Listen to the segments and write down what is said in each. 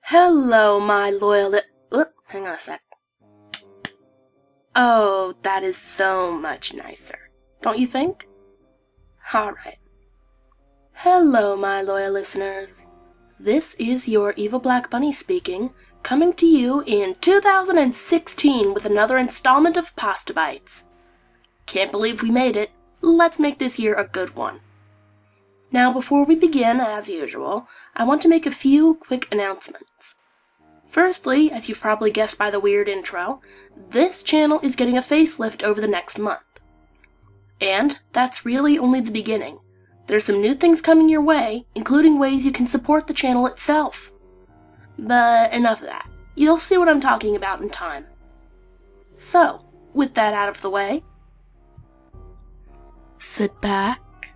Hello, my loyal hang on a sec. Oh, that is so much nicer, don't you think? Alright. Hello, my loyal listeners. This is your Evil Black Bunny speaking, coming to you in 2016 with another installment of Pasta Bites. Can't believe we made it. Let's make this year a good one. Now, before we begin, as usual, I want to make a few quick announcements. Firstly, as you've probably guessed by the weird intro, this channel is getting a facelift over the next month. And that's really only the beginning. There's some new things coming your way, including ways you can support the channel itself. But enough of that. You'll see what I'm talking about in time. So, with that out of the way, sit back,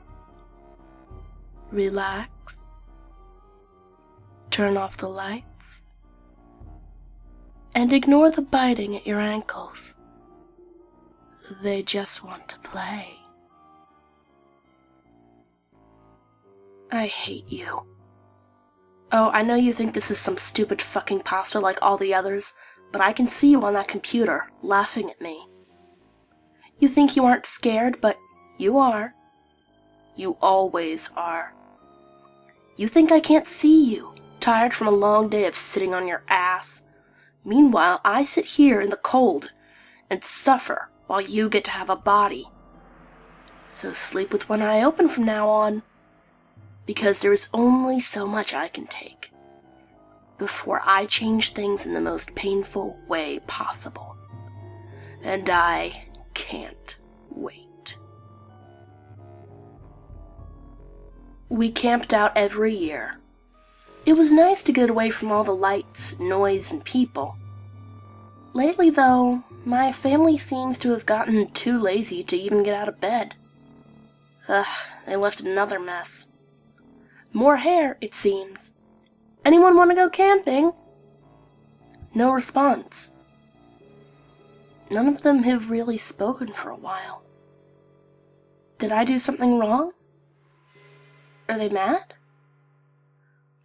relax, turn off the lights, and ignore the biting at your ankles. They just want to play. I hate you. Oh, I know you think this is some stupid fucking pasta like all the others, but I can see you on that computer, laughing at me. You think you aren't scared, but you are. You always are. You think I can't see you, tired from a long day of sitting on your ass. Meanwhile, I sit here in the cold and suffer while you get to have a body. So sleep with one eye open from now on, because there is only so much I can take before I change things in the most painful way possible. And I can't wait. We camped out every year. It was nice to get away from all the lights, noise, and people. Lately, though, my family seems to have gotten too lazy to even get out of bed. They left another mess. More hair, it seems. Anyone want to go camping? No response. None of them have really spoken for a while. Did I do something wrong? Are they mad?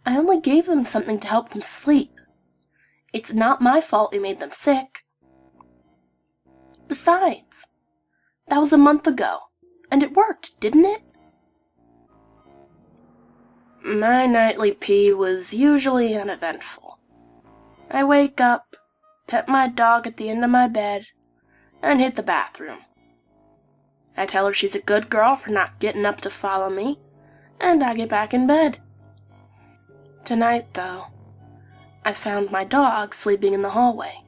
I only gave them something to help them sleep. It's not my fault it made them sick. Besides, that was a month ago, and it worked, didn't it? My nightly pee was usually uneventful. I wake up, pet my dog at the end of my bed, and hit the bathroom. I tell her she's a good girl for not getting up to follow me, and I get back in bed. Tonight, though, I found my dog sleeping in the hallway.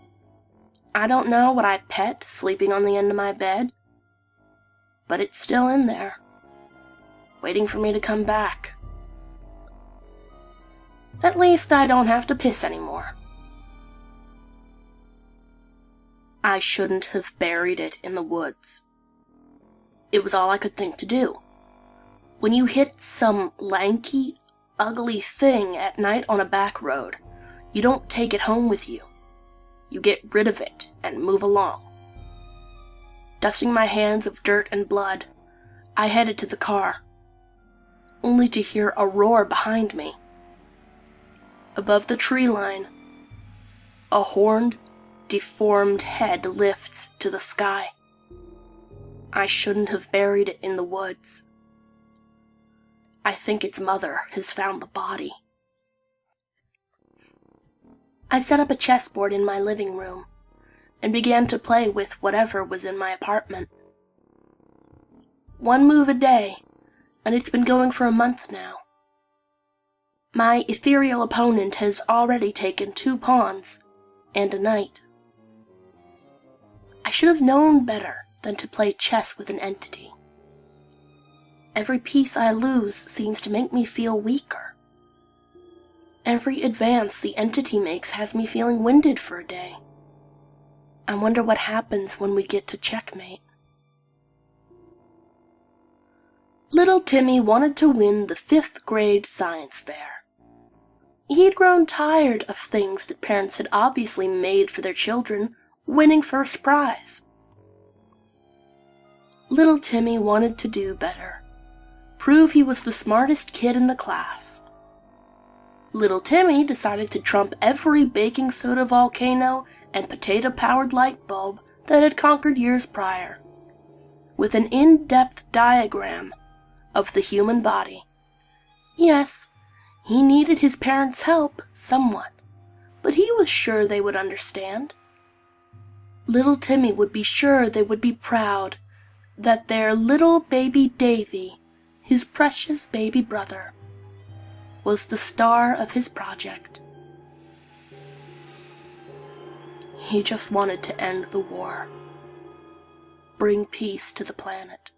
I don't know what I pet sleeping on the end of my bed, but it's still in there, waiting for me to come back. At least I don't have to piss anymore. I shouldn't have buried it in the woods. It was all I could think to do. When you hit some lanky, ugly thing at night on a back road, you don't take it home with you. You get rid of it and move along. Dusting my hands of dirt and blood, I headed to the car, only to hear a roar behind me. Above the tree line, a horned, deformed head lifts to the sky. I shouldn't have buried it in the woods. I think its mother has found the body. I set up a chessboard in my living room and began to play with whatever was in my apartment. One move a day, and it's been going for a month now. My ethereal opponent has already taken 2 pawns and a knight. I should have known better than to play chess with an entity. Every piece I lose seems to make me feel weaker. Every advance the entity makes has me feeling winded for a day. I wonder what happens when we get to checkmate. Little Timmy wanted to win the 5th grade science fair. He'd grown tired of things that parents had obviously made for their children winning first prize. Little Timmy wanted to do better. Prove he was the smartest kid in the class. Little Timmy decided to trump every baking soda volcano and potato-powered light bulb that had conquered years prior, with an in-depth diagram of the human body. Yes, he needed his parents' help somewhat, but he was sure they would understand. Little Timmy would be sure they would be proud that their little baby Davy, his precious baby brother, was the star of his project. He just wanted to end the war, bring peace to the planet.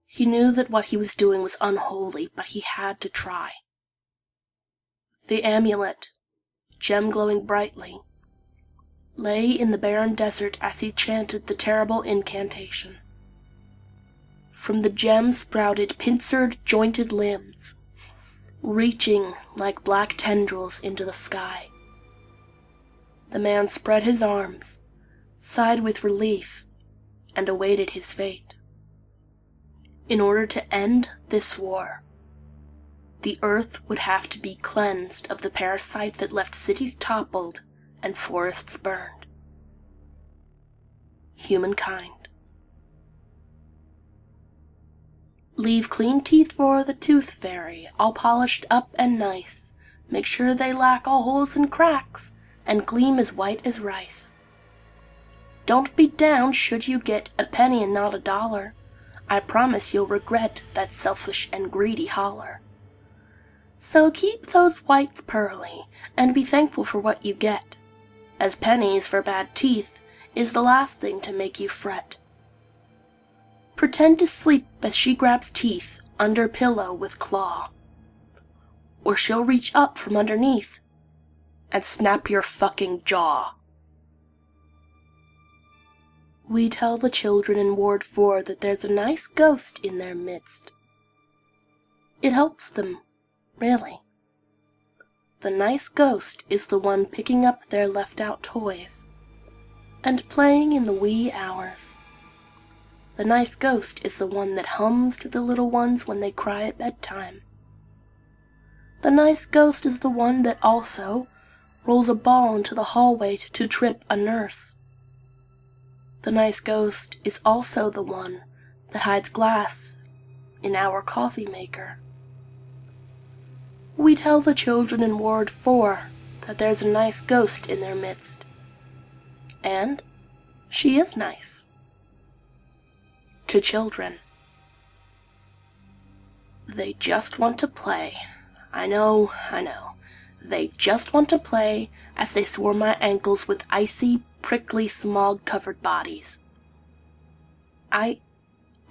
He knew that what he was doing was unholy, but he had to try. The amulet, gem glowing brightly, lay in the barren desert as he chanted the terrible incantation. From the gem sprouted pincered, jointed limbs, reaching like black tendrils into the sky. The man spread his arms, sighed with relief, and awaited his fate. In order to end this war, the earth would have to be cleansed of the parasite that left cities toppled and forests burned. Humankind. Leave clean teeth for the tooth fairy, all polished up and nice. Make sure they lack all holes and cracks, and gleam as white as rice. Don't be down should you get a penny and not $1. I promise you'll regret that selfish and greedy holler. So keep those whites pearly, and be thankful for what you get, as pennies for bad teeth is the last thing to make you fret. Pretend to sleep as she grabs teeth under pillow with claw, or she'll reach up from underneath and snap your fucking jaw. We tell the children in Ward 4 that there's a nice ghost in their midst. It helps them, really. The nice ghost is the one picking up their left-out toys and playing in the wee hours. The nice ghost is the one that hums to the little ones when they cry at bedtime. The nice ghost is the one that also rolls a ball into the hallway to trip a nurse. The nice ghost is also the one that hides glass in our coffee maker. We tell the children in Ward 4 that there's a nice ghost in their midst. And she is nice. To children. They just want to play. I know. They just want to play as they swarm my ankles with icy, prickly, smog-covered bodies. I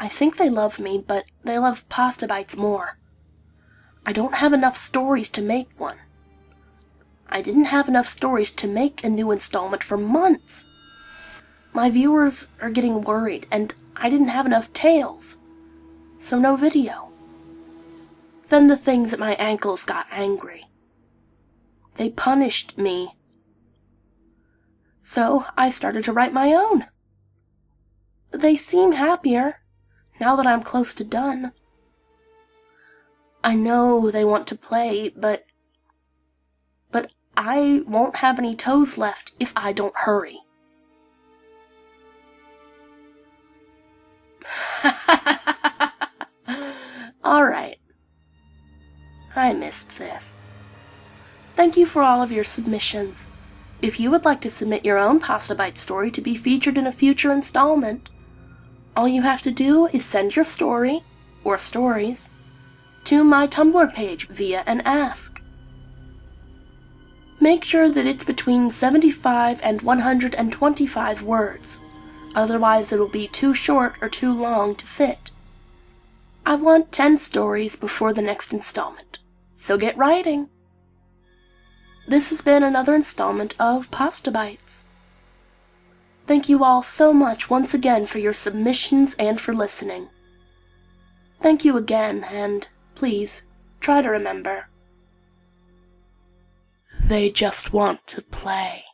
think they love me, but they love pasta bites more. I don't have enough stories to make one. I didn't have enough stories to make a new installment for months. My viewers are getting worried, and I didn't have enough tales, so no video. Then the things at my ankles got angry. They punished me. So I started to write my own. They seem happier, now that I'm close to done. I know they want to play, but I won't have any toes left if I don't hurry. Alright. I missed this. Thank you for all of your submissions. If you would like to submit your own Pasta Bite story to be featured in a future installment, all you have to do is send your story, or stories, to my Tumblr page via an ask. Make sure that it's between 75 and 125 words, otherwise it'll be too short or too long to fit. I want 10 stories before the next installment, so get writing. This has been another installment of Pasta Bites. Thank you all so much once again for your submissions and for listening. Thank you again, and please, try to remember. They just want to play.